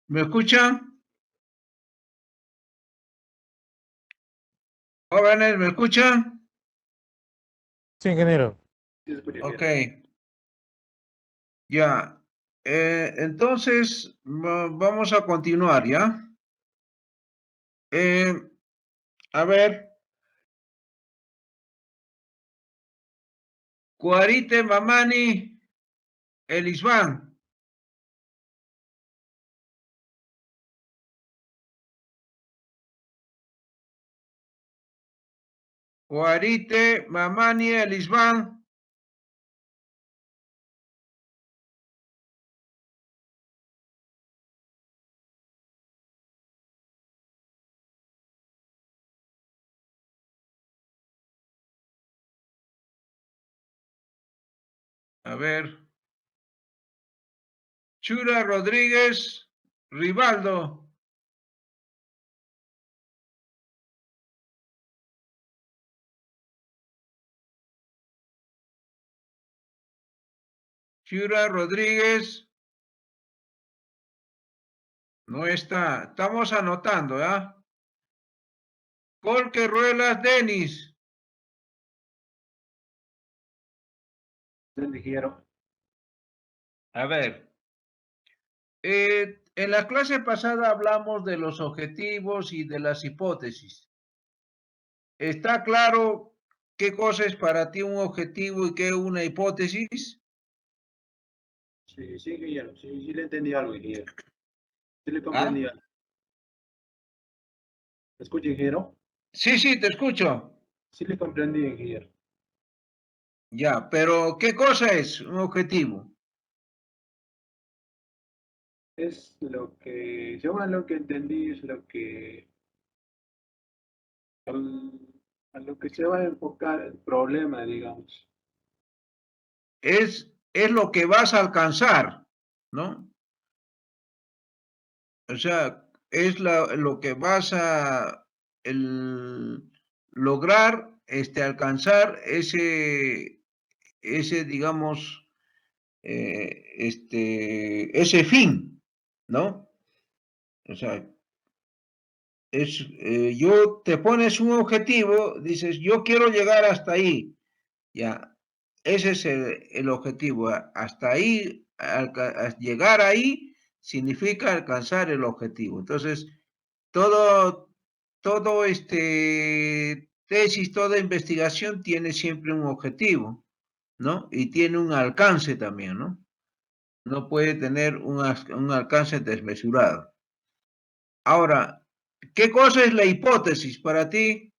¿Me escuchan? Jóvenes, ¿me escuchan? Sí, ingeniero. Ok, ya. Entonces, vamos a continuar, ¿ya? Eh, a ver, Cuarite Mamani Elisban. Cuarite Mamani Elisban. A ver. Chura Rodríguez Rivaldo. Chura Rodríguez. No está. Estamos anotando, ¿ya? Colque Ruelas Denis. A ver. En la clase pasada hablamos de los objetivos y de las hipótesis. ¿Está claro qué cosa es para ti un objetivo y qué es una hipótesis? Sí, sí, Guillermo, sí, sí le entendí algo, Guillermo. Sí le ¿Ah? comprendí algo. ¿Me escucha, Guillermo? Sí, sí, te escucho. Sí le comprendí, Guillermo. Ya, pero ¿qué cosa es un objetivo? Es lo que, según lo que entendí, es lo que, al- a lo que se va a enfocar el problema, digamos. Es lo que vas a alcanzar, ¿no? O sea, es lo que vas a lograr, alcanzar ese, digamos, ese fin, ¿no? O sea, yo te pones un objetivo, dices, yo quiero llegar hasta ahí, ya, ese es el objetivo, hasta ahí, llegar ahí significa alcanzar el objetivo. Entonces, todo, todo tesis, toda investigación tiene siempre un objetivo, ¿no? Y tiene un alcance también, ¿no? No puede tener un alcance desmesurado. Ahora, ¿qué cosa es la hipótesis para ti?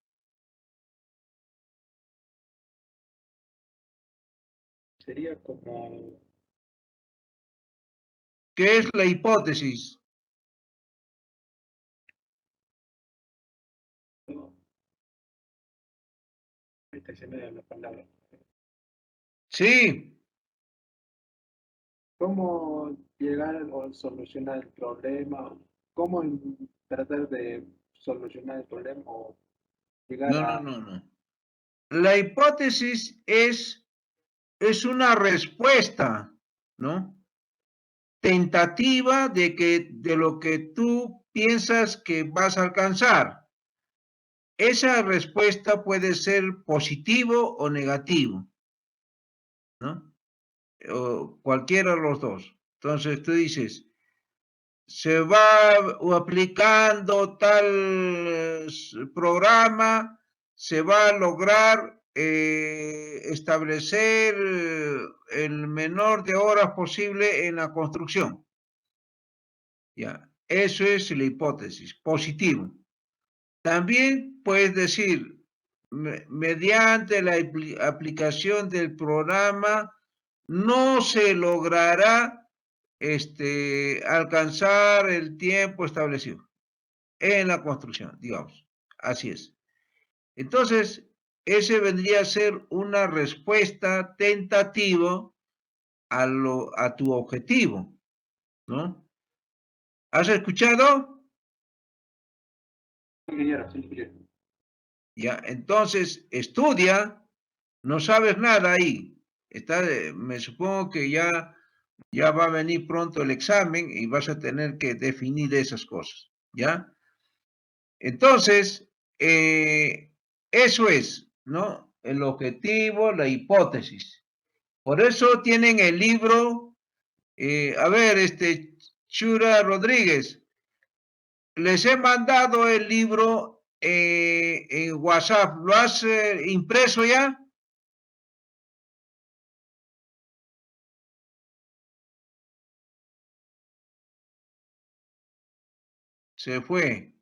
Sería como, ¿Qué es la hipótesis? no, ahorita se me da la palabra. Sí, ¿Cómo llegar o solucionar el problema? ¿Cómo tratar de solucionar el problema o llegar no, no, a... no, no. La hipótesis es una respuesta, ¿no? Tentativa de lo que tú piensas que vas a alcanzar. Esa respuesta puede ser positivo o negativo, ¿no? O cualquiera de los dos. Entonces tú dices, se va aplicando tal programa, se va a lograr establecer el menor de horas posible en la construcción. Ya, eso es la hipótesis, positivo. También puedes decir, mediante la aplicación del programa no se logrará alcanzar el tiempo establecido en la construcción, digamos. Así es. Entonces, ese vendría a ser una respuesta tentativa a tu objetivo, ¿no? ¿Has escuchado? Sí, Guillermo, sí, Guillermo. Ya, entonces estudia, no sabes nada ahí. Me supongo que ya Ya va a venir pronto el examen y vas a tener que definir esas cosas, ¿ya? Entonces, eso es, ¿no? El objetivo, la hipótesis. Por eso tienen el libro, a ver, Chura Rodríguez, les he mandado el libro en WhatsApp. ¿Lo has impreso ya? Se fue.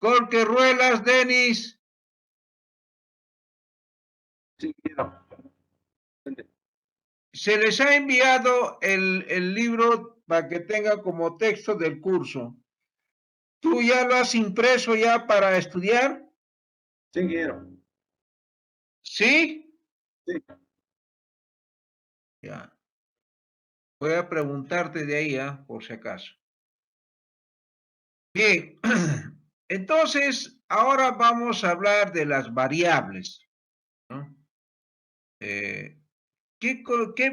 Jorge Ruelas, Denis. Sí, ingeniero. Se les ha enviado el libro para que tenga como texto del curso. ¿Tú ya lo has impreso ya para estudiar? Sí, ingeniero. ¿Sí? Sí. Ya. Voy a preguntarte de ahí, por si acaso. Bien. Entonces, ahora vamos a hablar de las variables, ¿no? ¿Qué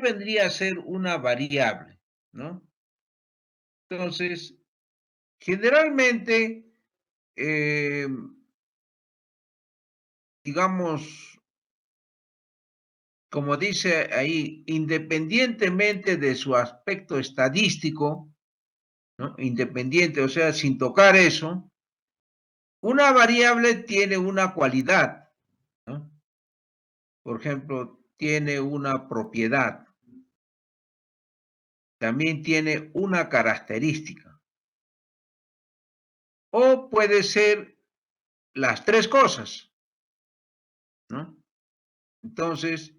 vendría a ser una variable, ¿no? Entonces, generalmente, digamos, como dice ahí, independientemente de su aspecto estadístico, ¿no? Independiente, o sea, sin tocar eso, una variable tiene una cualidad, ¿no? Por ejemplo, tiene una propiedad, también tiene una característica, o puede ser las tres cosas, ¿no? Entonces,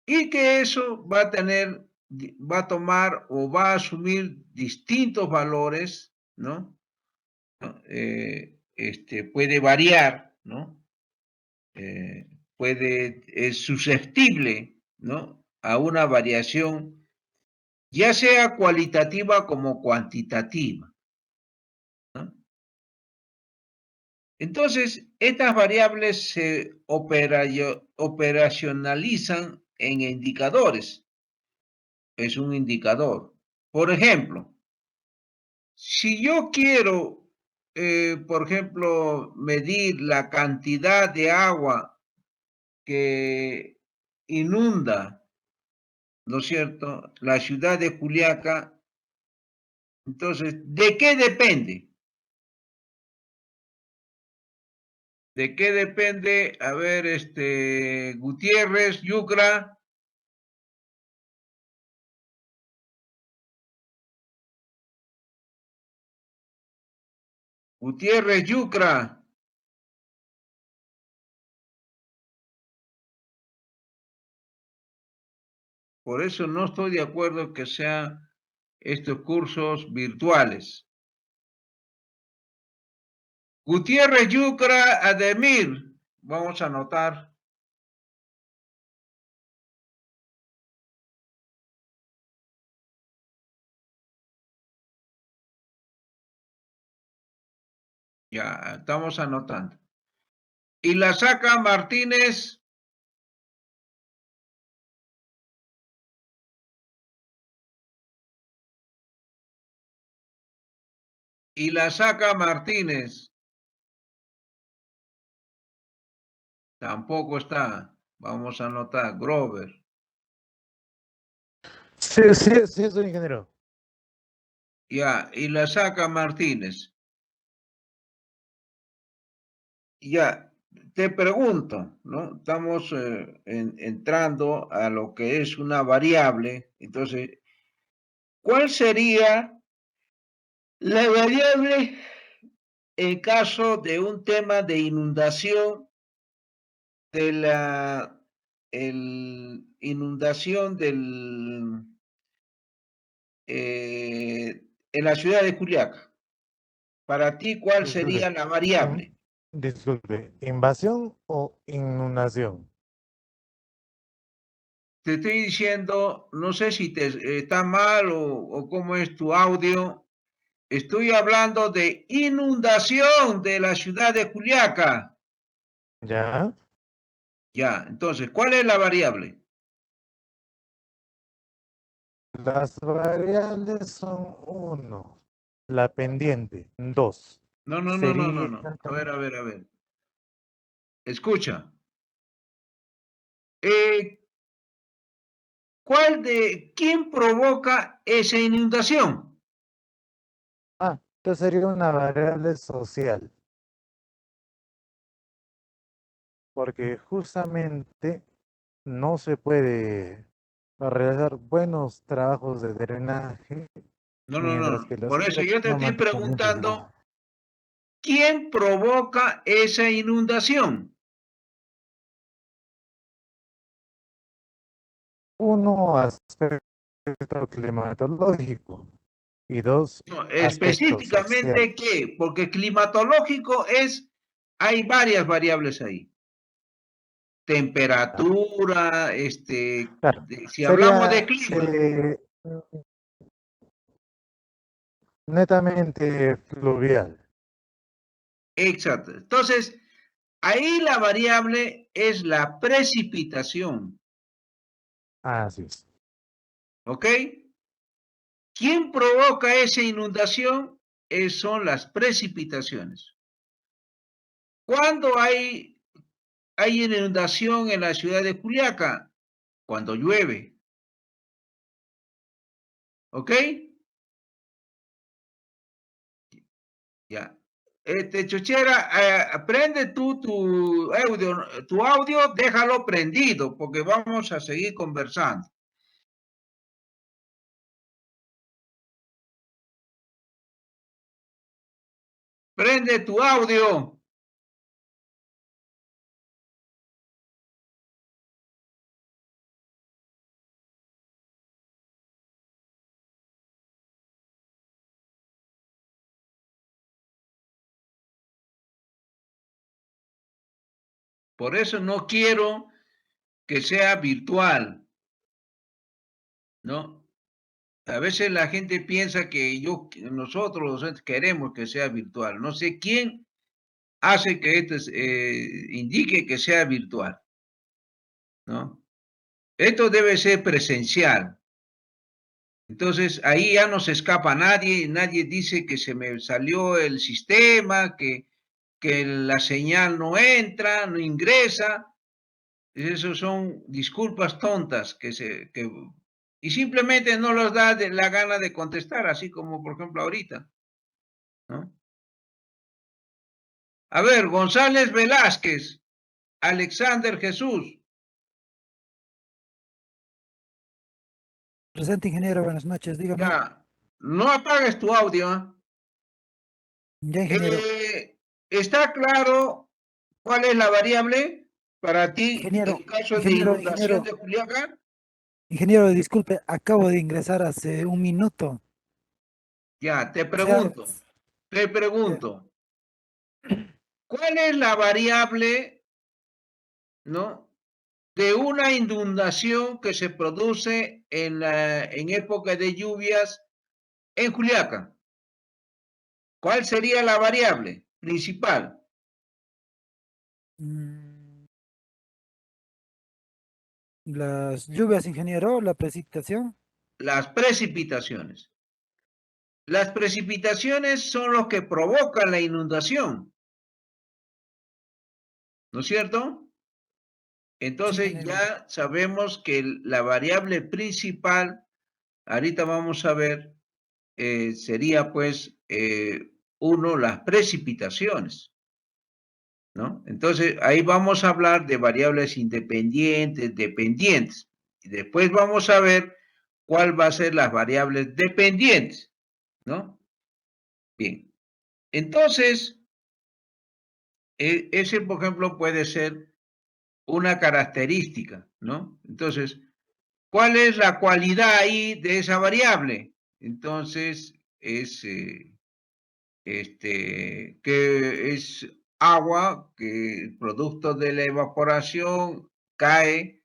y que eso va a tener, va a tomar o va a asumir distintos valores, ¿no? Puede variar, ¿no? Es susceptible, ¿no? A una variación, ya sea cualitativa como cuantitativa, ¿no? Entonces, estas variables se operacionalizan en indicadores. Es un indicador. Por ejemplo, si yo quiero, por ejemplo, medir la cantidad de agua que inunda, ¿no es cierto?, la ciudad de Juliaca, entonces, ¿de qué depende? ¿De qué depende? A ver, Gutiérrez, Yucra. Gutiérrez, Yucra. Por eso no estoy de acuerdo que sean estos cursos virtuales. Gutiérrez, Yucra, Ademir. Vamos a anotar. Ya, estamos anotando. Y la saca Martínez. Y la saca Martínez. Tampoco está. Vamos a anotar. Grover. Sí, sí, sí, soy ingeniero. Ya, y la saca Martínez. Ya, te pregunto, ¿no? Estamos entrando a lo que es una variable. Entonces, ¿cuál sería la variable en caso de un tema de inundación de la inundación en la ciudad de Juliaca? Para ti, ¿cuál Disculpe, sería la variable? disculpe, ¿invasión o inundación? Te estoy diciendo, no sé si está mal o cómo es tu audio. Estoy hablando de inundación de la ciudad de Juliaca. ¿Ya? Ya, entonces, ¿cuál es la variable? Las variables son 1, la pendiente 2. No. Sería A ver. Escucha. ¿Quién provoca esa inundación? Entonces sería una variable social, porque justamente no se puede realizar buenos trabajos de drenaje mientras que No. los Por eso yo suelos te no estoy mantengan limpio el preguntando, agua. ¿quién provoca esa inundación? Uno, aspecto climatológico y dos, No, aspecto social. específicamente, ¿qué? Porque climatológico hay varias variables ahí. Temperatura, Claro, si hablamos de sería clima. netamente fluvial. Exacto. Entonces, ahí la variable es la precipitación, Así es. ¿ok? ¿Quién provoca esa inundación? Son las precipitaciones. ¿Cuándo hay inundación en la ciudad de Juliaca? Cuando llueve, ¿ok? Ya. Chochera, prende tú tu audio, déjalo prendido, porque vamos a seguir conversando. Prende tu audio. Por eso no quiero que sea virtual, ¿no? A veces la gente piensa que nosotros los docentes queremos que sea virtual. No sé quién hace que esto indique que sea virtual, ¿no? Esto debe ser presencial. Entonces ahí ya no se escapa nadie dice que se me salió el sistema, que la señal no entra, no ingresa. Esos son disculpas tontas y simplemente no los da la gana de contestar, así como por ejemplo ahorita, ¿no? A ver, González Velázquez, Alexander Jesús. Presente, ingeniero, buenas noches, dígame. Ya, no apagues tu audio. Ya, ingeniero. ¿Está claro cuál es la variable para ti Ingeniero, en caso de inundación de ingeniero, Juliaca? ingeniero, disculpe, acabo de ingresar hace un minuto. Ya, O sea, te ya, pregunto, ¿cuál es la variable, ¿no? De una inundación que se produce en época de lluvias en Juliaca. ¿Cuál sería la variable principal? mm, las lluvias, ingeniero, la precipitación. Las precipitaciones. Las precipitaciones son los que provocan la inundación, ¿no es cierto? Sí, Entonces ingeniero. ya sabemos que la variable principal, ahorita vamos a ver, sería pues, uno, las precipitaciones, ¿no? Entonces ahí vamos a hablar de variables independientes, dependientes. Y después vamos a ver cuál va a ser las variables dependientes, ¿no? Bien. Entonces, ese, por ejemplo, puede ser una característica, ¿no? Entonces, ¿cuál es la cualidad ahí de esa variable? Entonces, que es agua que producto de la evaporación cae,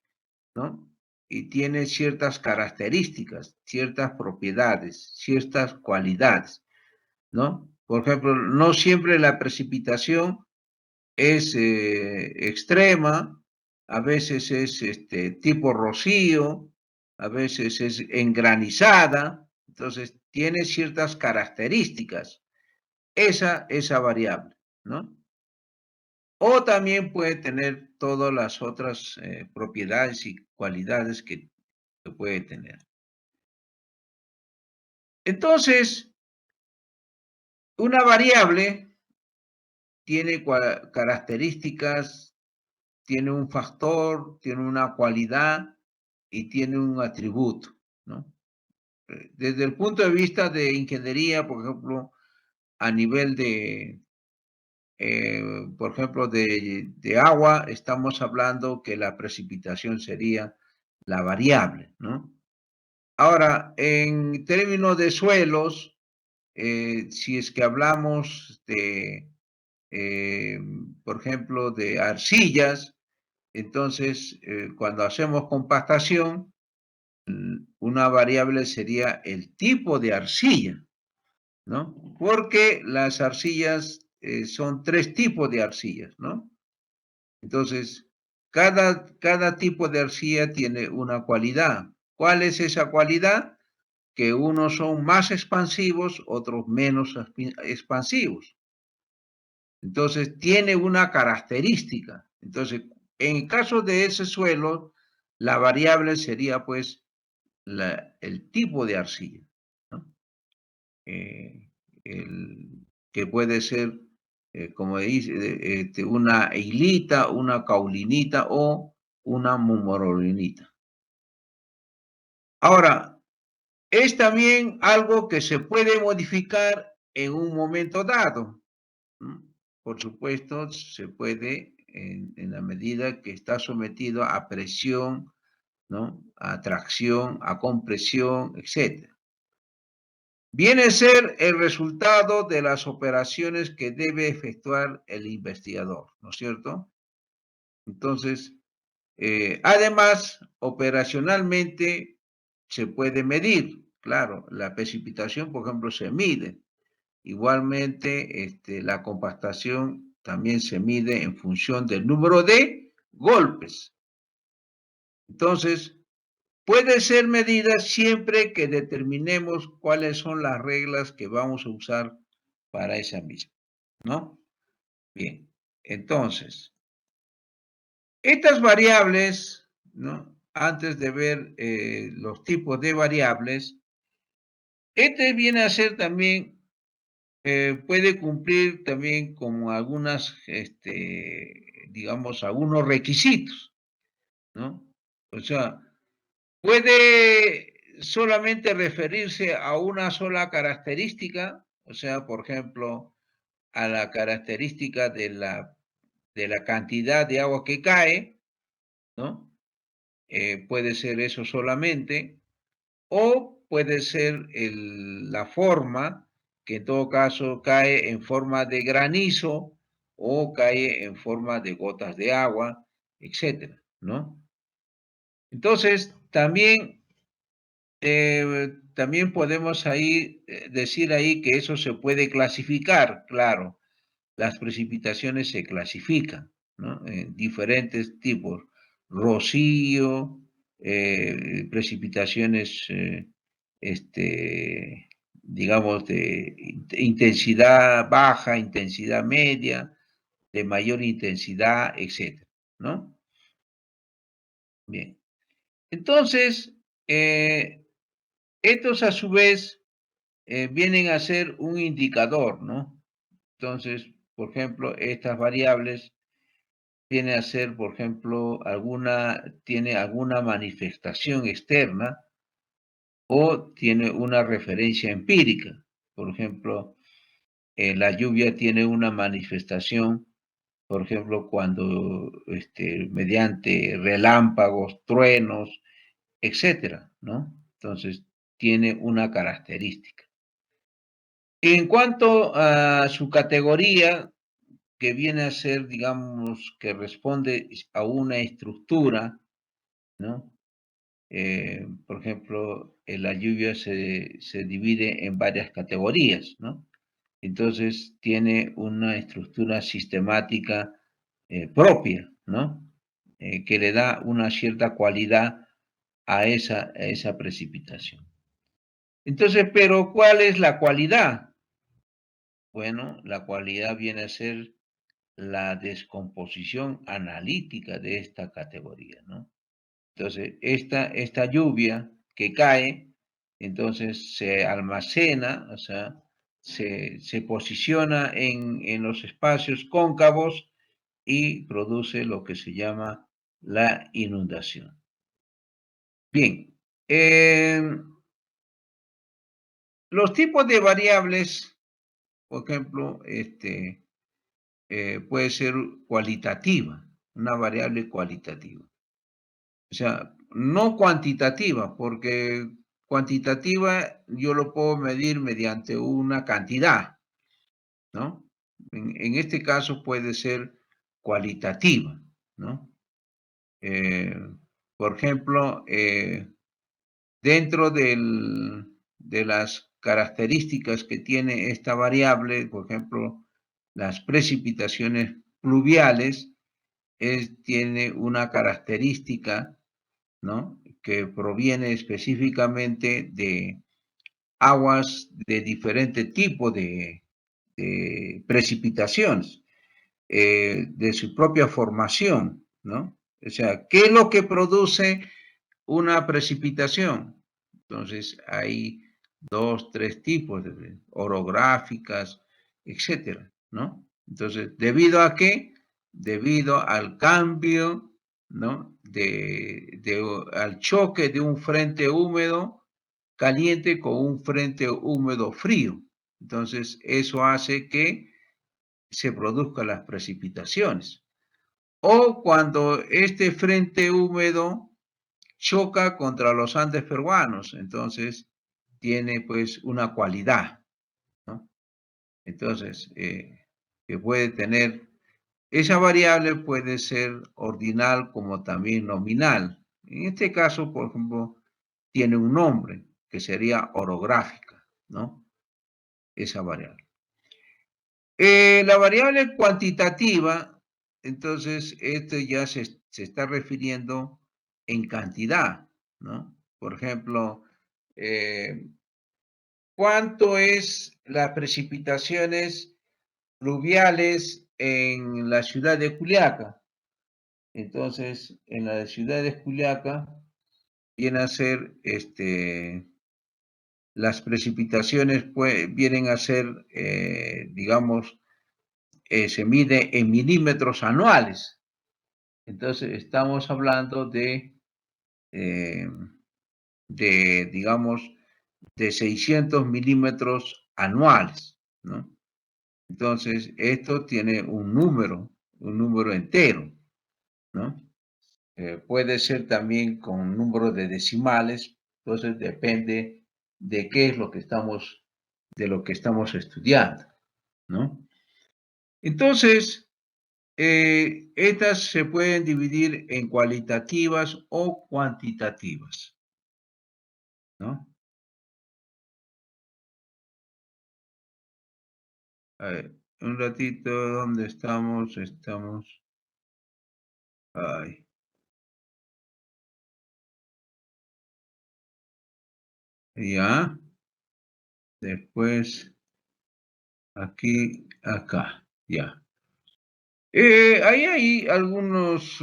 ¿no? Y tiene ciertas características, ciertas propiedades, ciertas cualidades, ¿no? Por ejemplo, no siempre la precipitación es extrema, a veces es tipo rocío, a veces es engranizada, entonces tiene ciertas características, esa variable, ¿no? O también puede tener todas las otras propiedades y cualidades que puede tener. Entonces, una variable tiene características, tiene un factor, tiene una cualidad y tiene un atributo, ¿no? Desde el punto de vista de ingeniería, por ejemplo, a nivel de, por ejemplo, de agua, estamos hablando que la precipitación sería la variable, ¿no? Ahora, en términos de suelos, si es que hablamos de, por ejemplo, de arcillas, entonces, cuando hacemos compactación, una variable sería el tipo de arcilla, ¿no? Porque las arcillas son 3 tipos de arcillas, ¿no? Entonces, cada tipo de arcilla tiene una cualidad. ¿Cuál es esa cualidad? Que unos son más expansivos, otros menos expansivos. Entonces, tiene una característica. Entonces, en el caso de ese suelo, la variable sería, pues, el tipo de arcilla, ¿no? Que puede ser, como dice, una hilita, una caulinita o una mumorolinita. Ahora, es también algo que se puede modificar en un momento dado, ¿no? Por supuesto, se puede en la medida que está sometido a presión, ¿no? A tracción, a compresión, etc. Viene a ser el resultado de las operaciones que debe efectuar el investigador, ¿no es cierto? Entonces, además, operacionalmente se puede medir, claro, la precipitación, por ejemplo, se mide. Igualmente, la compactación también se mide en función del número de golpes. Entonces, puede ser medida siempre que determinemos cuáles son las reglas que vamos a usar para esa misma, ¿no? Bien, entonces, estas variables, ¿no? Antes de ver los tipos de variables, viene a ser también, puede cumplir también con algunas, digamos, algunos requisitos, ¿no? O sea, puede solamente referirse a una sola característica, o sea, por ejemplo, a la característica de la cantidad de agua que cae, ¿no? Puede ser eso solamente, o puede ser la forma, que en todo caso cae en forma de granizo o cae en forma de gotas de agua, etcétera, ¿no? Entonces, también podemos ahí decir ahí que eso se puede clasificar, claro. Las precipitaciones se clasifican, ¿no? En diferentes tipos. Rocío, precipitaciones, digamos, de intensidad baja, intensidad media, de mayor intensidad, etcétera, ¿no? Bien. Entonces, estos a su vez vienen a ser un indicador, ¿no? Entonces, por ejemplo, estas variables viene a ser, por ejemplo, tiene alguna manifestación externa o tiene una referencia empírica. Por ejemplo, la lluvia tiene una manifestación, por ejemplo, cuando mediante relámpagos, truenos, etcétera, ¿no? Entonces, tiene una característica. En cuanto a su categoría, que viene a ser, digamos, que responde a una estructura, ¿no? Por ejemplo, la lluvia se divide en varias categorías, ¿no? Entonces tiene una estructura sistemática propia, ¿no? Que le da una cierta cualidad a esa precipitación. Entonces, pero ¿cuál es la cualidad? Bueno, la cualidad viene a ser la descomposición analítica de esta categoría, ¿no? Entonces, esta lluvia que cae, entonces se almacena, o sea, se posiciona en los espacios cóncavos y produce lo que se llama la inundación. Bien, los tipos de variables, por ejemplo, puede ser cualitativa, una variable cualitativa. O sea, no cuantitativa, porque cuantitativa yo lo puedo medir mediante una cantidad, ¿no? En este caso puede ser cualitativa, ¿no? Por ejemplo, dentro de las características que tiene esta variable, por ejemplo, las precipitaciones pluviales, tiene una característica, ¿no?, que proviene específicamente de aguas de diferente tipo de precipitaciones, de su propia formación, ¿no? O sea, ¿qué es lo que produce una precipitación? Entonces, hay 2, 3 tipos de orográficas, etcétera, ¿no? Entonces, ¿debido a qué? Debido al cambio, ¿no?, al choque de un frente húmedo caliente con un frente húmedo frío. Entonces, eso hace que se produzcan las precipitaciones. O cuando este frente húmedo choca contra los Andes peruanos, entonces tiene pues una cualidad, ¿no? Entonces, que puede tener, esa variable puede ser ordinal como también nominal. En este caso, por ejemplo, tiene un nombre que sería orográfica, ¿no? Esa variable. La variable cuantitativa, entonces, esto ya se está refiriendo en cantidad, ¿no? Por ejemplo, ¿cuánto es las precipitaciones pluviales en la ciudad de Juliaca? Entonces, en la ciudad de Juliaca viene a ser, las precipitaciones vienen a ser, digamos, se mide en milímetros anuales. Entonces, estamos hablando digamos, de 600 milímetros anuales, ¿no? Entonces, esto tiene un número entero, ¿no? Puede ser también con número de decimales, entonces depende de qué es lo que estamos estudiando, ¿no? Entonces, estas se pueden dividir en cualitativas o cuantitativas, ¿no? A ver, un ratito, ¿dónde estamos? Ay. Ya. Después, aquí, acá, ya. Ahí hay algunas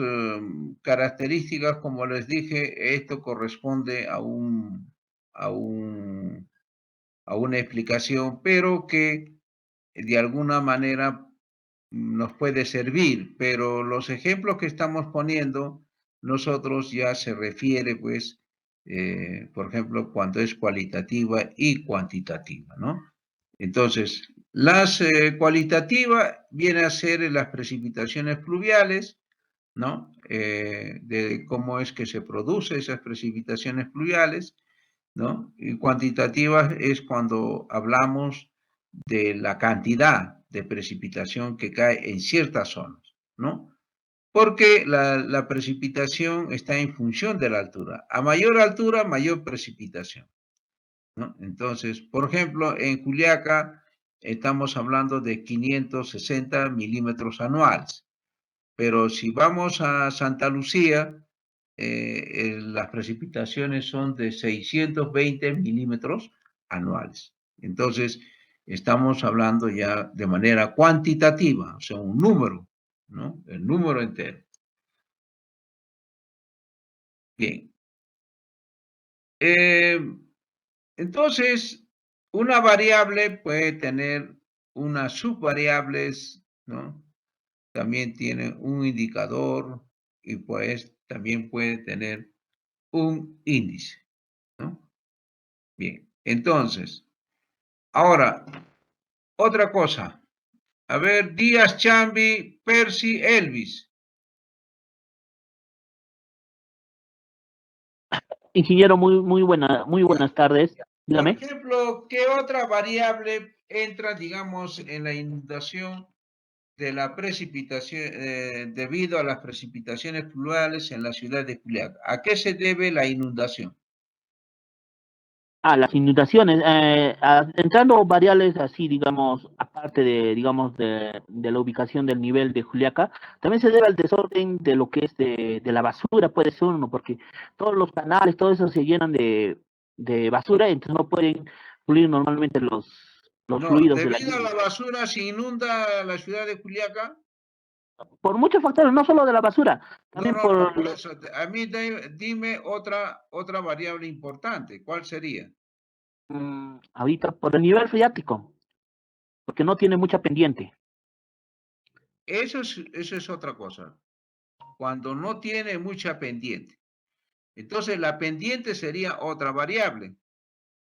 características, como les dije, esto corresponde a una explicación, pero que de alguna manera nos puede servir, pero los ejemplos que estamos poniendo, nosotros ya se refiere, pues, por ejemplo, cuando es cualitativa y cuantitativa, ¿no? Entonces, las cualitativas viene a ser las precipitaciones pluviales, ¿no? De cómo es que se producen esas precipitaciones pluviales, ¿no? Y cuantitativas es cuando hablamos de la cantidad de precipitación que cae en ciertas zonas, ¿no? Porque la precipitación está en función de la altura. A mayor altura, mayor precipitación, ¿no? Entonces, por ejemplo, en Juliaca estamos hablando de 560 milímetros anuales, pero si vamos a Santa Lucía, las precipitaciones son de 620 milímetros anuales. Entonces, estamos hablando ya de manera cuantitativa, o sea, un número, ¿no? El número entero. Bien. Entonces, una variable puede tener unas subvariables, ¿no? También tiene un indicador y pues también puede tener un índice, ¿no? Bien, entonces, ahora, otra cosa. A ver, Díaz, Chambi, Percy, Elvis. Ingeniero, muy buenas tardes. Por Dígame. ejemplo, ¿qué otra variable entra, digamos, en la inundación de la precipitación, debido a las precipitaciones pluviales en la ciudad de Juliaca? ¿A qué se debe la inundación? Las inundaciones, entrando variables así, digamos, aparte de la ubicación del nivel de Juliaca, también se debe al desorden de lo que es de la basura, puede ser uno, porque todos los canales, todo eso se llenan de basura, entonces no pueden fluir normalmente los No, fluidos de la debido a lluvia. la basura se inunda la ciudad de Juliaca. Por muchos factores, no solo de la basura, también No, por por eso. A mí dime otra variable importante. ¿Cuál sería? ahorita por el nivel freático, porque no tiene mucha pendiente. Eso es otra cosa. Cuando no tiene mucha pendiente. Entonces, la pendiente sería otra variable.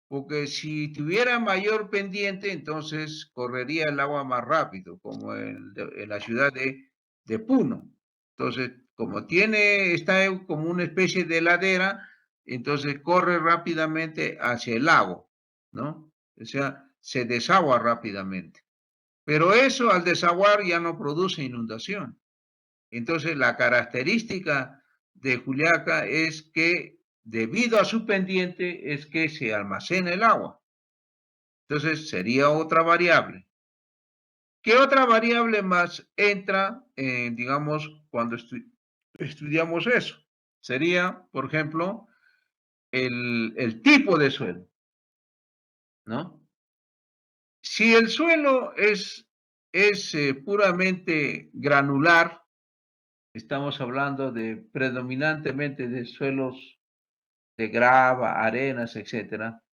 Porque si tuviera mayor pendiente, entonces correría el agua más rápido, como en la ciudad de Puno. Entonces, como está como una especie de ladera, entonces corre rápidamente hacia el lago, ¿no? O sea, se desagua rápidamente. Pero eso al desaguar ya no produce inundación. Entonces, la característica de Juliaca es que debido a su pendiente es que se almacena el agua. Entonces, sería otra variable. ¿Qué otra variable más entra, digamos, cuando estudiamos eso? Sería, por ejemplo, el tipo de suelo, ¿no? Si el suelo es puramente granular, estamos hablando predominantemente de suelos de grava, arenas, etcétera,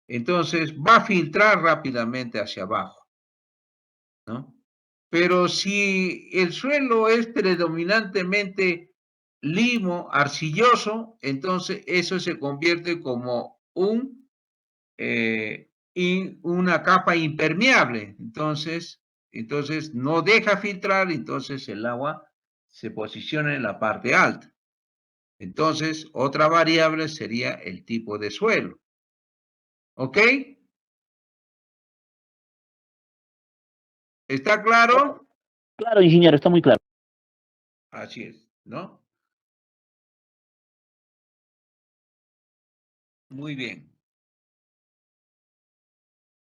entonces va a filtrar rápidamente hacia abajo, ¿no? Pero si el suelo es predominantemente limo, arcilloso, entonces eso se convierte como una capa impermeable. Entonces no deja filtrar, entonces el agua se posiciona en la parte alta. Entonces, otra variable sería el tipo de suelo. ¿Ok? ¿Está claro? Claro, ingeniero, está muy claro. Así es, ¿no? Muy bien.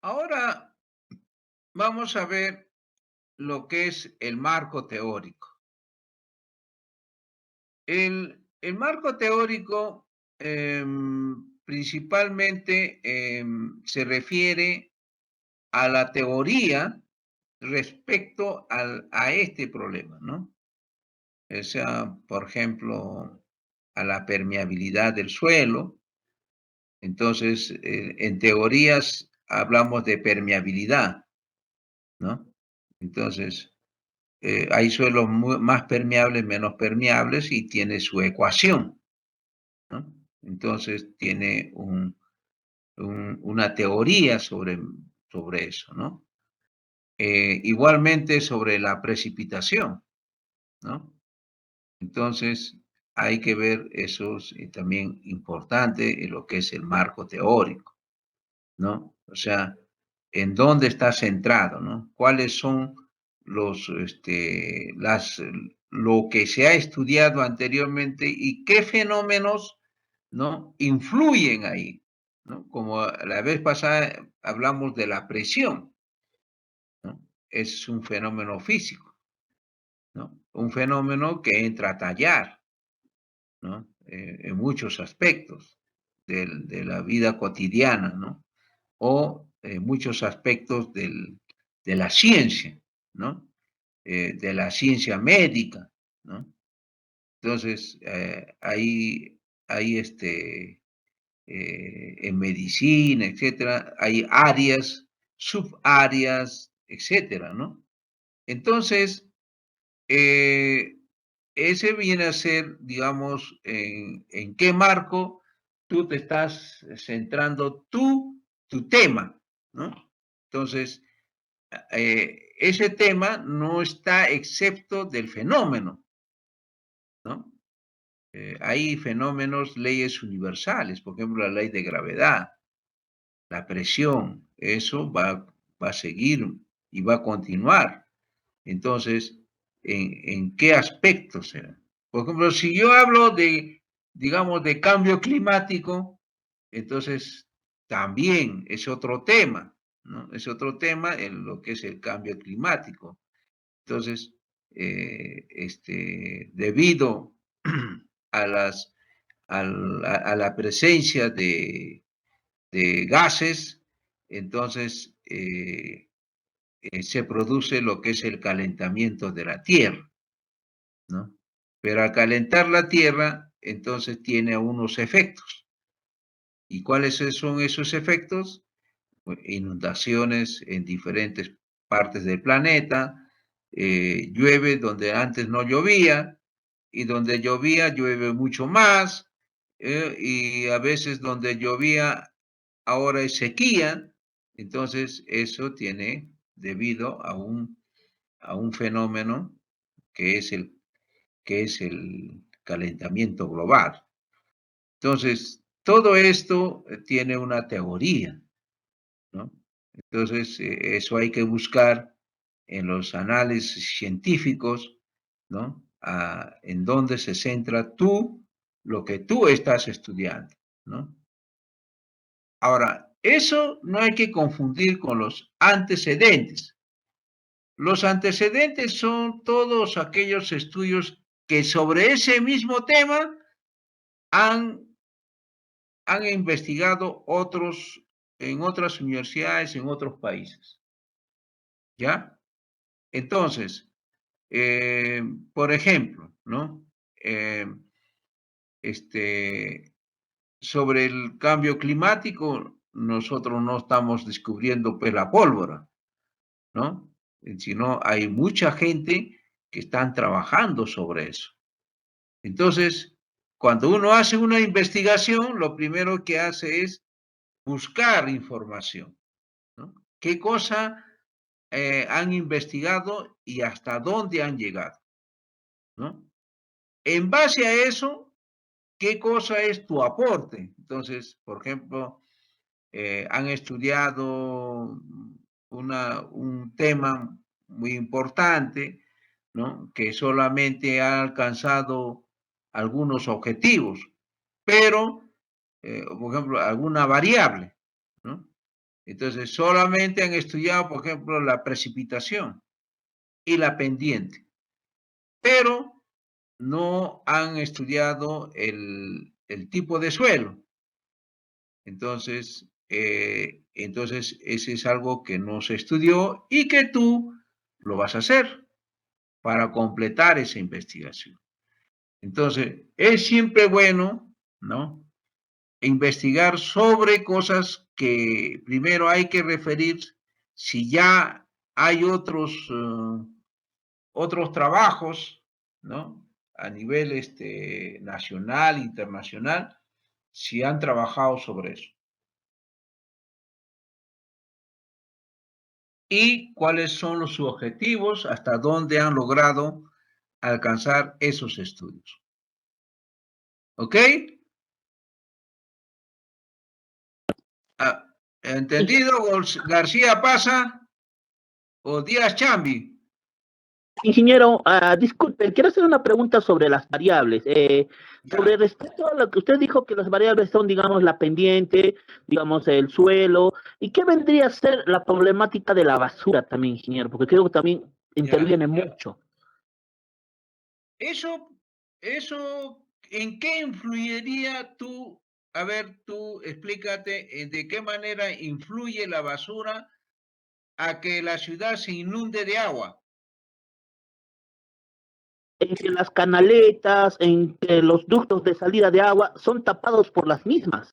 Ahora vamos a ver lo que es el marco teórico. El marco teórico principalmente se refiere a la teoría respecto a este problema, ¿no? O sea, por ejemplo, a la permeabilidad del suelo. Entonces, en teorías hablamos de permeabilidad, ¿no? Entonces, hay suelos más permeables, menos permeables y tiene su ecuación, ¿no? Entonces, tiene una teoría sobre eso, ¿no? Igualmente sobre la precipitación, ¿no? Entonces, hay que ver eso también importante en lo que es el marco teórico, ¿no? O sea, en dónde está centrado, ¿no? ¿Cuáles son lo que se ha estudiado anteriormente y qué fenómenos, ¿no? Influyen ahí, ¿no? Como la vez pasada hablamos de la presión, ¿no? Es un fenómeno físico, ¿no? Un fenómeno que entra a tallar, ¿no? en muchos aspectos de la vida cotidiana, ¿no? O muchos aspectos de la ciencia, ¿no? De la ciencia médica, ¿no? Entonces, hay en medicina, etcétera, hay áreas, subáreas, etcétera, ¿no? Entonces, ese viene a ser, digamos, en qué marco tú te estás centrando tu tema, ¿no? Entonces, ese tema no está excepto del fenómeno, ¿no? Hay fenómenos, leyes universales, por ejemplo, la ley de gravedad, la presión, eso va a seguir y va a continuar. Entonces, ¿en qué aspectos será? Por ejemplo, si yo hablo de, digamos, de cambio climático, entonces también es otro tema, ¿no? Es otro tema en lo que es el cambio climático. Entonces, debido a la presencia de gases, entonces se produce lo que es el calentamiento de la Tierra, ¿no? Pero al calentar la Tierra, entonces tiene unos efectos. ¿Y cuáles son esos efectos? Pues, inundaciones en diferentes partes del planeta, llueve donde antes no llovía, y donde llovía llueve mucho más, y a veces donde llovía ahora es sequía, entonces eso tiene debido a un fenómeno que es el calentamiento global. Entonces, todo esto tiene una teoría, ¿no? Entonces, eso hay que buscar en los análisis científicos, ¿no? En dónde se centra lo que tú estás estudiando, ¿no? Ahora, eso no hay que confundir con los antecedentes. Los antecedentes son todos aquellos estudios que sobre ese mismo tema han investigado otros en otras universidades, en otros países. ¿Ya? Entonces, por ejemplo, ¿no? Sobre el cambio climático, nosotros no estamos descubriendo pues la pólvora, ¿no? Sino hay mucha gente que están trabajando sobre eso. Entonces, cuando uno hace una investigación, lo primero que hace es buscar información, ¿no? ¿Qué cosa han investigado y hasta dónde han llegado, ¿no? En base a eso, ¿qué cosa es tu aporte? Entonces, por ejemplo, han estudiado un tema muy importante, ¿no? Que solamente ha alcanzado algunos objetivos, pero, por ejemplo, alguna variable, ¿no? Entonces, solamente han estudiado, por ejemplo, la precipitación y la pendiente, pero no han estudiado el tipo de suelo. Entonces, ese es algo que no se estudió y que tú lo vas a hacer para completar esa investigación. Entonces, es siempre bueno, ¿no? Investigar sobre cosas que primero hay que referir si ya hay otros trabajos, ¿no? A nivel nacional, internacional, si han trabajado sobre eso. Y cuáles son sus objetivos, hasta dónde han logrado alcanzar esos estudios. ¿Ok? ¿Entendido, García Pasa o Díaz Chambi? Ingeniero, disculpe, quiero hacer una pregunta sobre las variables. Sobre respecto a lo que usted dijo, que las variables son, digamos, la pendiente, digamos, el suelo, ¿y qué vendría a ser la problemática de la basura también, ingeniero? Porque creo que también interviene mucho. Eso ¿en qué influiría tú? A ver, tú explícate de qué manera influye la basura a que la ciudad se inunde de agua. En que las canaletas, en que los ductos de salida de agua son tapados por las mismas.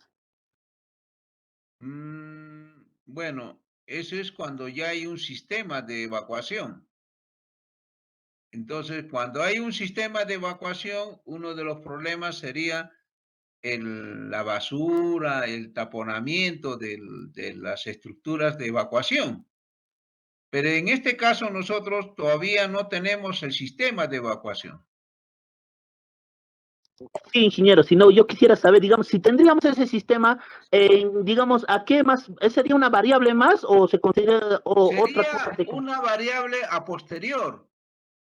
Bueno, eso es cuando ya hay un sistema de evacuación. Entonces, cuando hay un sistema de evacuación, uno de los problemas sería la basura, el taponamiento de las estructuras de evacuación. Pero en este caso nosotros todavía no tenemos el sistema de evacuación. Sí, ingeniero, si no, yo quisiera saber, digamos, si tendríamos ese sistema, digamos, ¿a qué más? ¿Sería una variable más o se considera otra cosa? Sería una variable a posterior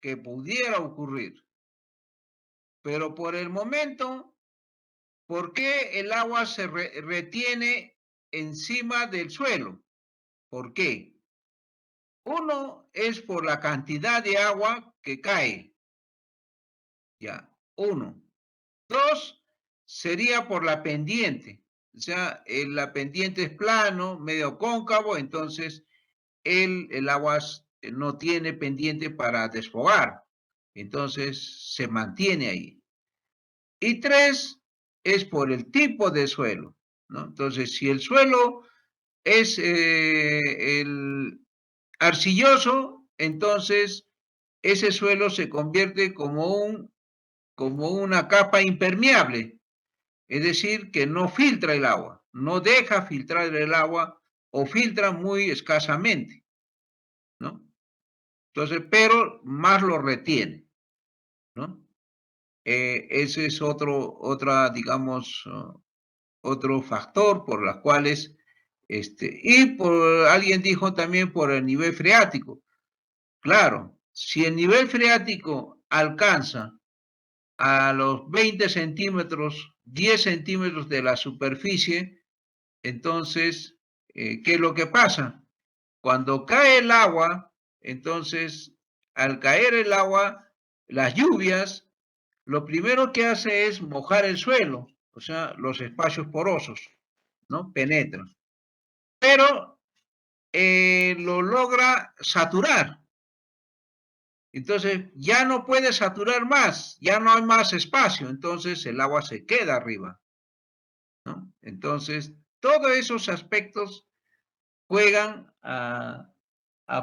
que pudiera ocurrir. Pero por el momento, ¿por qué el agua se retiene encima del suelo? ¿Por qué? Uno es por la cantidad de agua que cae. Ya, uno. Dos, sería por la pendiente. O sea, la pendiente es plano, medio cóncavo, entonces el agua no tiene pendiente para desfogar. Entonces se mantiene ahí. Y tres, es por el tipo de suelo, ¿no? Entonces, si el suelo es el arcilloso, entonces ese suelo se convierte como una capa impermeable, es decir, que no filtra el agua, no deja filtrar el agua o filtra muy escasamente, ¿no? Entonces, pero más lo retiene, ¿no? Ese es digamos, otro factor por los cuales, y alguien dijo también por el nivel freático. Claro, si el nivel freático alcanza a los 20 centímetros, 10 centímetros de la superficie, entonces, ¿qué es lo que pasa? Cuando cae el agua, entonces, al caer el agua, las lluvias, lo primero que hace es mojar el suelo, o sea, los espacios porosos, ¿no? Penetran. Pero lo logra saturar. Entonces, ya no puede saturar más, ya no hay más espacio, entonces el agua se queda arriba, ¿no? Entonces, todos esos aspectos juegan a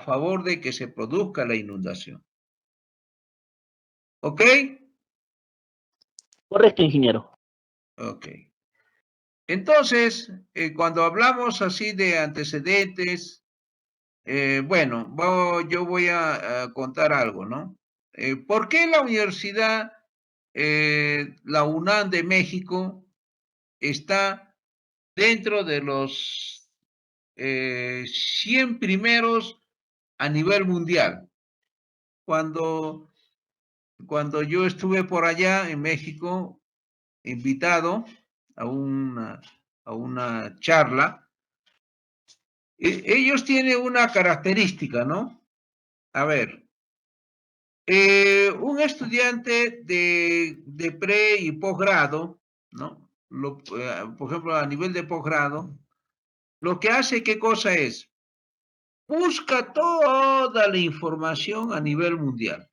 favor de que se produzca la inundación. ¿Ok? Correcto, ingeniero. Ok. Entonces, cuando hablamos así de antecedentes, bueno, yo voy a contar algo, ¿no? ¿Por qué la universidad, la UNAM de México, está dentro de los 100 primeros a nivel mundial? Cuando yo estuve por allá en México, invitado a una charla, ellos tienen una característica, ¿no? A ver, un estudiante de pre y posgrado, ¿no? Por ejemplo, a nivel de posgrado, lo que hace, ¿qué cosa es? Busca toda la información a nivel mundial.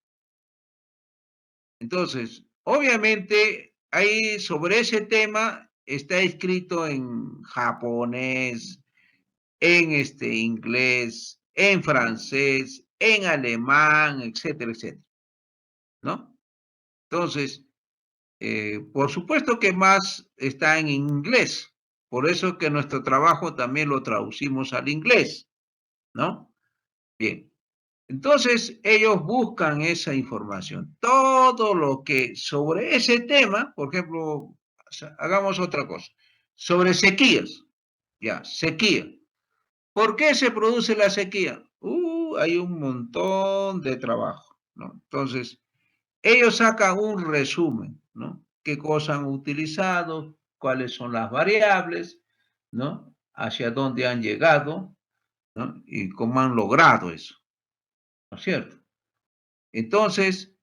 Entonces, obviamente, ahí sobre ese tema está escrito en japonés, en inglés, en francés, en alemán, etcétera, etcétera, ¿no? Entonces, por supuesto que más está en inglés, por eso que nuestro trabajo también lo traducimos al inglés, ¿no? Bien. Entonces, ellos buscan esa información. Todo lo que sobre ese tema, por ejemplo, hagamos otra cosa, sobre sequías, ya, sequía. ¿Por qué se produce la sequía? Hay un montón de trabajo, ¿no? Entonces, ellos sacan un resumen, ¿no? ¿Qué cosas han utilizado? ¿Cuáles son las variables? ¿No? ¿Hacia dónde han llegado? ¿No? Y cómo han logrado eso, ¿no es cierto? Entonces,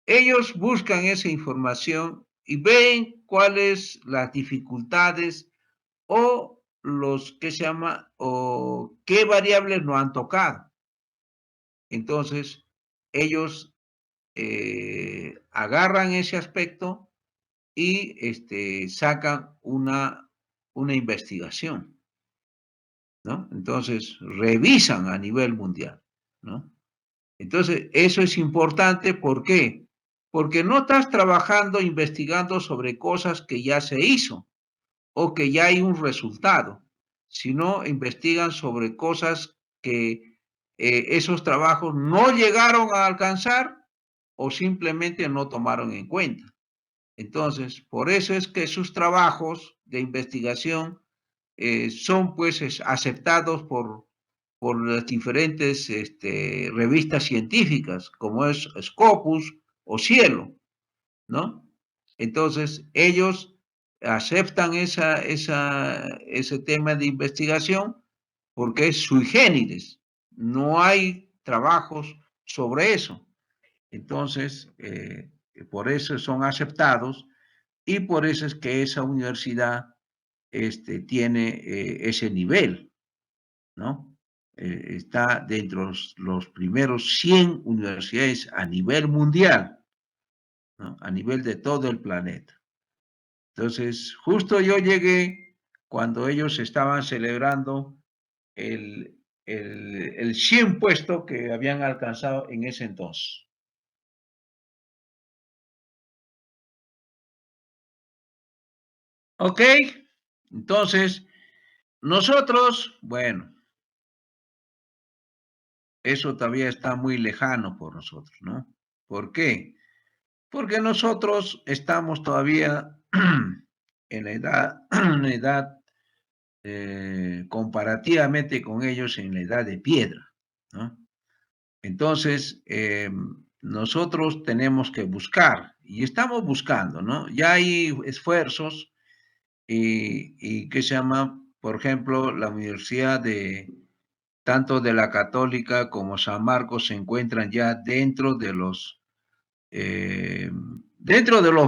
ellos buscan esa información y ven cuáles las dificultades o los que se llama, o qué variables no han tocado. Entonces, ellos agarran ese aspecto y sacan una investigación, ¿no? Entonces, revisan a nivel mundial, ¿no? Entonces, eso es importante, ¿por qué? Porque no estás trabajando, investigando sobre cosas que ya se hizo o que ya hay un resultado, sino investigan sobre cosas que esos trabajos no llegaron a alcanzar o simplemente no tomaron en cuenta. Entonces, por eso es que sus trabajos de investigación son pues aceptados por las diferentes revistas científicas, como es Scopus o Cielo, ¿no? Entonces, ellos aceptan ese tema de investigación porque es sui generis, no hay trabajos sobre eso. Entonces, por eso son aceptados y por eso es que esa universidad tiene ese nivel, ¿no? Está dentro de los primeros 100 universidades a nivel mundial, ¿no? A nivel de todo el planeta. Entonces, justo yo llegué cuando ellos estaban celebrando el 100 puesto que habían alcanzado en ese entonces. Ok, entonces, nosotros, bueno, eso todavía está muy lejano por nosotros, ¿no? ¿Por qué? Porque nosotros estamos todavía en la edad comparativamente con ellos en la edad de piedra, ¿no? Entonces, nosotros tenemos que buscar, y estamos buscando, ¿no? Ya hay esfuerzos, y ¿qué se llama? Por ejemplo, la Universidad tanto de la Católica como San Marcos se encuentran ya dentro de los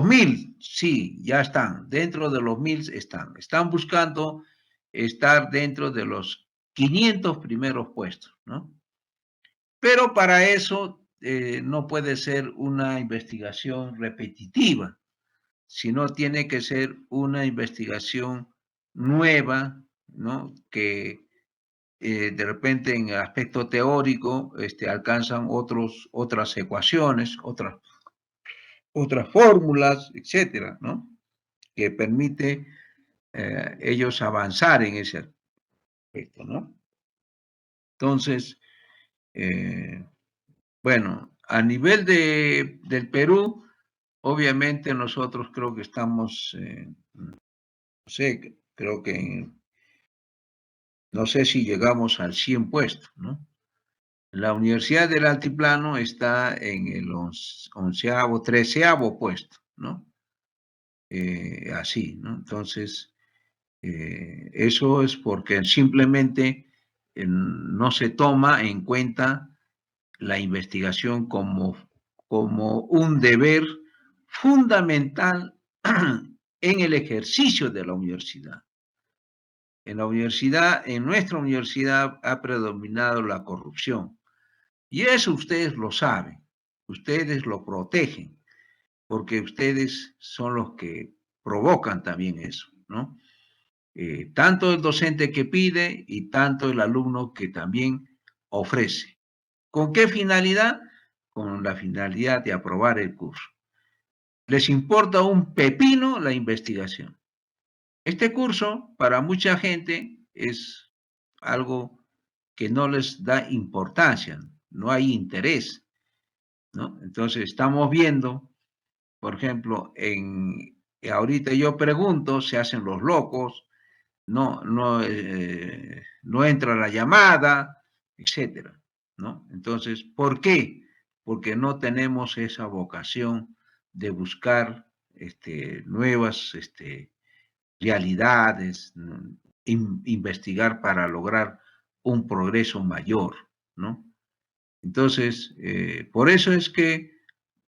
1000, sí, ya están, dentro de los 1000 están buscando estar dentro de los 500 primeros puestos, ¿no? Pero para eso no puede ser una investigación repetitiva, sino tiene que ser una investigación nueva, ¿no? Que de repente en el aspecto teórico alcanzan otras ecuaciones, otras fórmulas, etcétera, ¿no? Que permite ellos avanzar en ese aspecto, ¿no? Entonces, bueno, a nivel del Perú, obviamente nosotros creo que estamos, no sé, creo que, no sé si llegamos al 100 puesto, ¿no? La Universidad del Altiplano está en el 11º, 13º puesto, ¿no? Así, ¿no? Entonces, eso es porque simplemente no se toma en cuenta la investigación como un deber fundamental en el ejercicio de la universidad. En nuestra universidad ha predominado la corrupción. Y eso ustedes lo saben, ustedes lo protegen, porque ustedes son los que provocan también eso, ¿no? Tanto el docente que pide y tanto el alumno que también ofrece. ¿Con qué finalidad? Con la finalidad de aprobar el curso. Les importa un pepino la investigación. Este curso, para mucha gente, es algo que no les da importancia, no hay interés, ¿no? Entonces, estamos viendo, por ejemplo, ahorita yo pregunto, se hacen los locos, no entra la llamada, etcétera, ¿no? Entonces, ¿por qué? Porque no tenemos esa vocación de buscar nuevas realidades, investigar para lograr un progreso mayor, ¿no? Entonces, por eso es que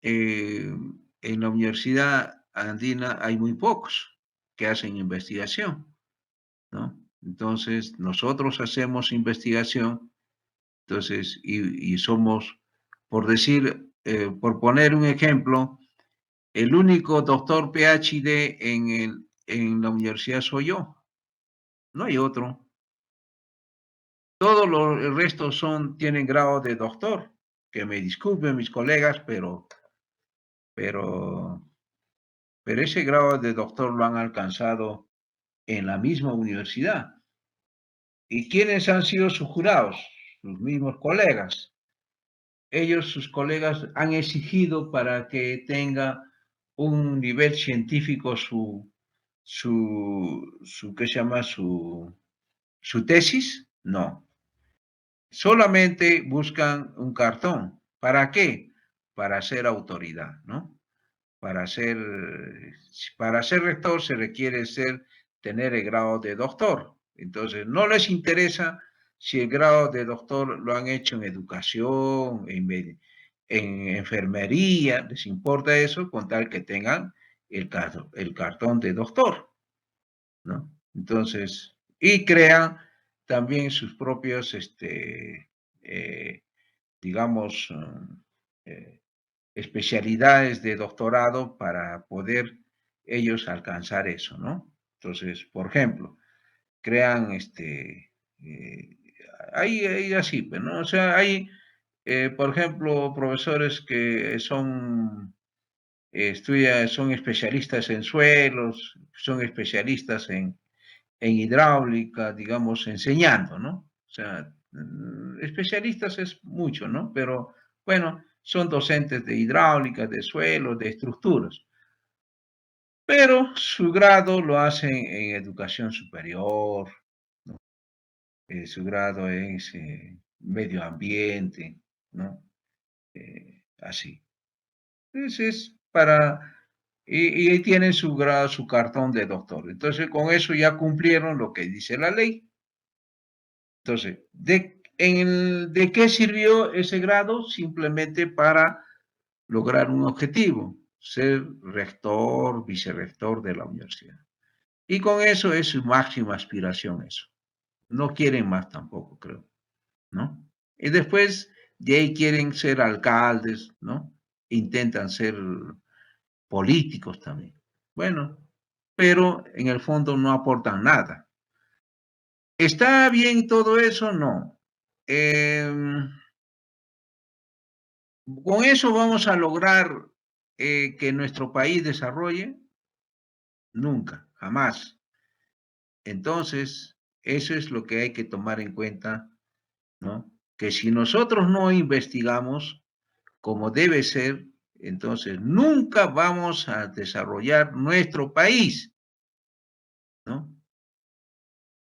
en la universidad andina hay muy pocos que hacen investigación, ¿no? Entonces, nosotros hacemos investigación, entonces, y somos, por decir, por poner un ejemplo, el único doctor PhD en la universidad soy yo, no hay otro. Todos el resto tienen grado de doctor, que me disculpen mis colegas, pero ese grado de doctor lo han alcanzado en la misma universidad. ¿Y quiénes han sido sus jurados? Sus mismos colegas. Sus colegas, han exigido para que tenga un nivel científico ¿qué se llama? Su tesis. No. Solamente buscan un cartón. ¿Para qué? Para ser autoridad, ¿no? Para ser rector se requiere tener el grado de doctor. Entonces, no les interesa si el grado de doctor lo han hecho en educación, en enfermería, les importa eso con tal que tengan el cartón de doctor, ¿no? Entonces, y crean también sus propios, digamos, especialidades de doctorado para poder ellos alcanzar eso, ¿no? Entonces, por ejemplo, crean hay así, ¿no? O sea, hay, por ejemplo, profesores que son especialistas en suelos, son especialistas en hidráulica, digamos, enseñando, ¿no? O sea, especialistas es mucho, ¿no? Pero bueno, son docentes de hidráulica, de suelo, de estructuras. Pero su grado lo hacen en educación superior, ¿no? Su grado es medio ambiente, ¿no? Así. Entonces, y ahí tienen su grado, su cartón de doctor. Entonces, con eso ya cumplieron lo que dice la ley. Entonces, ¿de qué sirvió ese grado? Simplemente para lograr un objetivo, ser rector, vicerrector de la universidad. Y con eso es su máxima aspiración eso. No quieren más tampoco, creo, ¿no? Y después de ahí quieren ser alcaldes, ¿no? Intentan ser políticos también. Bueno, pero en el fondo no aportan nada. ¿Está bien todo eso? No. ¿Con eso vamos a lograr que nuestro país desarrolle? Nunca, jamás. Entonces, eso es lo que hay que tomar en cuenta, ¿no? Que si nosotros no investigamos como debe ser, entonces nunca vamos a desarrollar nuestro país, ¿no?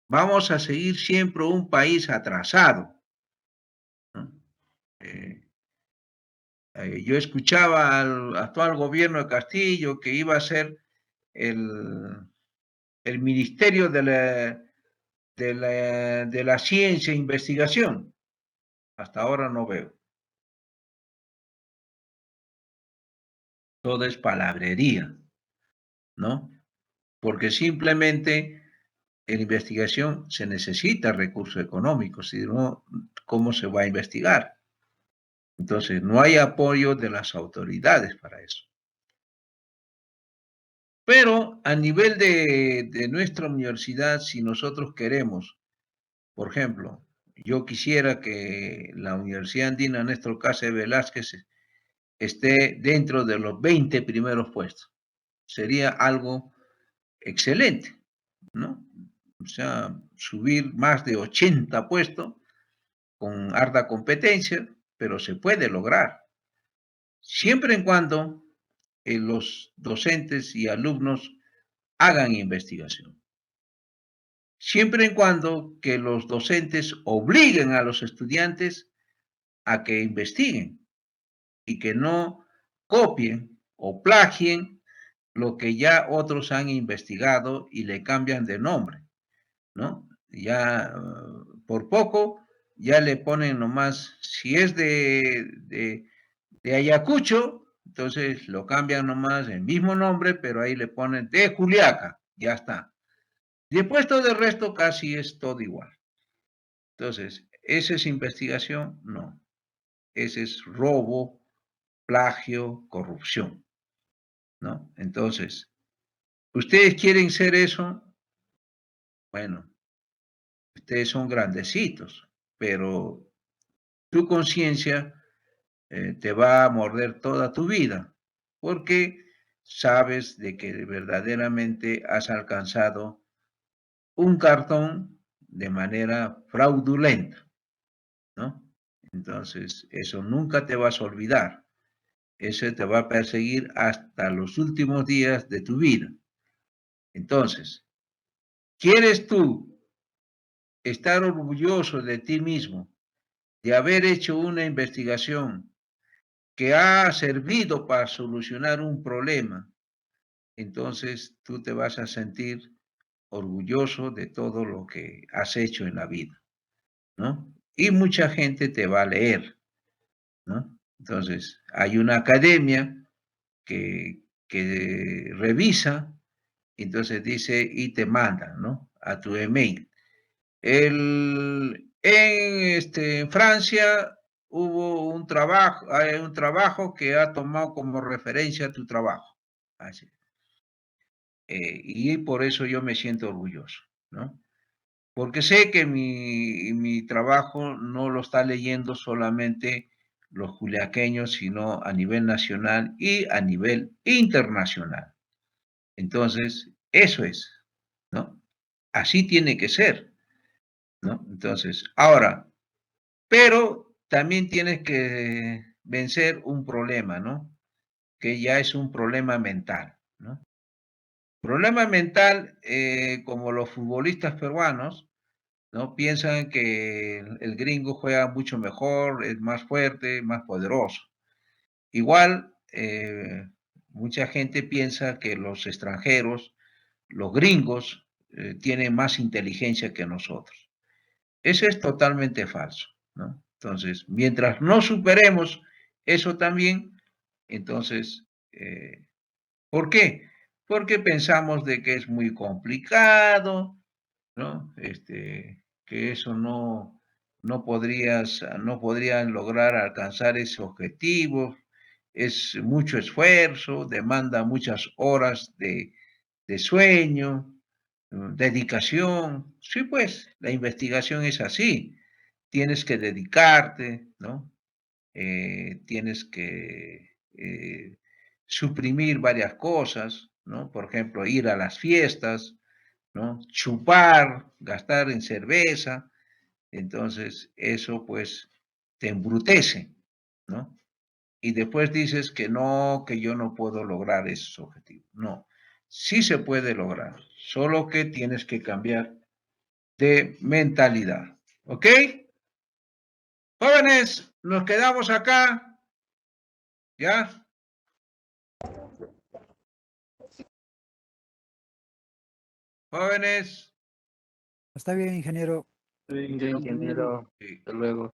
Vamos a seguir siempre un país atrasado, ¿no? Yo escuchaba al actual gobierno de Castillo que iba a ser el Ministerio de la Ciencia e Investigación. Hasta ahora no veo. Todo es palabrería, ¿no? Porque simplemente en investigación se necesita recursos económicos, si no, ¿cómo se va a investigar? Entonces, no hay apoyo de las autoridades para eso. Pero a nivel de nuestra universidad, si nosotros queremos, por ejemplo, yo quisiera que la Universidad Andina Néstor Cáceres Velázquez esté dentro de los 20 primeros puestos. Sería algo excelente, ¿no? O sea, subir más de 80 puestos con harta competencia, pero se puede lograr. Siempre en cuando los docentes y alumnos hagan investigación. Siempre en cuando que los docentes obliguen a los estudiantes a que investiguen y que no copien o plagien lo que ya otros han investigado y le cambian de nombre, ¿no? Ya por poco ya le ponen nomás, si es de Ayacucho, Entonces lo cambian nomás el mismo nombre, pero ahí le ponen de Juliaca, ya está. Después todo el resto casi es todo igual. Entonces, ¿esa es investigación? No. Ese es robo, plagio, corrupción, ¿no? Entonces, ¿ustedes quieren ser eso? Bueno, ustedes son grandecitos, pero tu conciencia te va a morder toda tu vida, porque sabes de que verdaderamente has alcanzado un cartón de manera fraudulenta, ¿no? Entonces, eso nunca te vas a olvidar. Eso te va a perseguir hasta los últimos días de tu vida. Entonces, ¿quieres tú estar orgulloso de ti mismo, de haber hecho una investigación que ha servido para solucionar un problema? Entonces tú te vas a sentir orgulloso de todo lo que has hecho en la vida, ¿no? Y mucha gente te va a leer, ¿no? Entonces, hay una academia que revisa, entonces dice y te manda, ¿no? A tu email. En Francia hubo hay un trabajo que ha tomado como referencia tu trabajo. Así. Y por eso yo me siento orgulloso, ¿no? Porque sé que mi trabajo no lo está leyendo solamente los juliaqueños, sino a nivel nacional y a nivel internacional. Entonces, eso es, ¿no? Así tiene que ser, ¿no? Entonces, ahora, pero también tienes que vencer un problema, ¿no? Que ya es un problema mental, ¿no? Problema mental, como los futbolistas peruanos, ¿no? Piensan que el gringo juega mucho mejor, es más fuerte, más poderoso. Igual, mucha gente piensa que los extranjeros, los gringos, tienen más inteligencia que nosotros. Eso es totalmente falso, ¿no? Entonces, mientras no superemos eso también, entonces, ¿por qué? Porque pensamos de que es muy complicado, ¿no? Que eso no podrían lograr alcanzar ese objetivo, es mucho esfuerzo, demanda muchas horas de sueño, dedicación. Sí, pues, la investigación es así. Tienes que dedicarte, ¿no? Tienes que suprimir varias cosas, ¿no? Por ejemplo, ir a las fiestas, ¿no? Chupar, gastar en cerveza. Entonces, eso pues te embrutece, ¿no? Y después dices que yo no puedo lograr esos objetivos. No, sí se puede lograr, solo que tienes que cambiar de mentalidad. ¿Ok? Jóvenes, nos quedamos acá. ¿Ya? Jóvenes. Está bien, ingeniero. Ingeniero, Sí. hasta luego.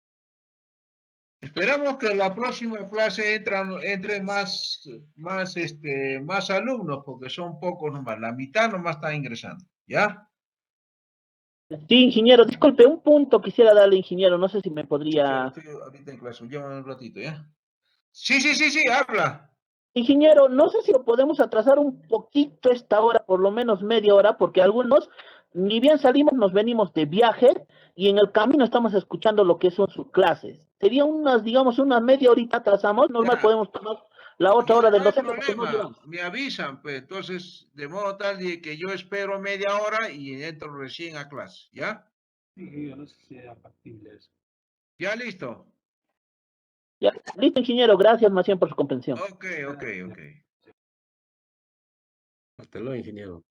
Esperamos que la próxima clase entre más alumnos, porque son pocos nomás, la mitad nomás están ingresando, ¿ya? Sí, ingeniero, disculpe, un punto quisiera darle, ingeniero, no sé si me Sí, podría... estoy ahorita en clase, llévame un ratito, ¿ya? Sí, habla. Ingeniero, no sé si lo podemos atrasar un poquito esta hora, por lo menos media hora, porque algunos, ni bien salimos, nos venimos de viaje y en el camino estamos escuchando lo que son sus clases. Sería unas, digamos, una media horita atrasamos, normal Ya, podemos tomar la otra hora ya del no hay docente porque no problema, duramos. me avisan, pues, entonces, de modo tal de que yo espero media hora y entro recién a clase, ¿ya? Sí, yo no sé si era factible eso. ¿Ya listo? Ya, listo, ingeniero, gracias más bien por su comprensión. Ok. Hasta luego, ingeniero.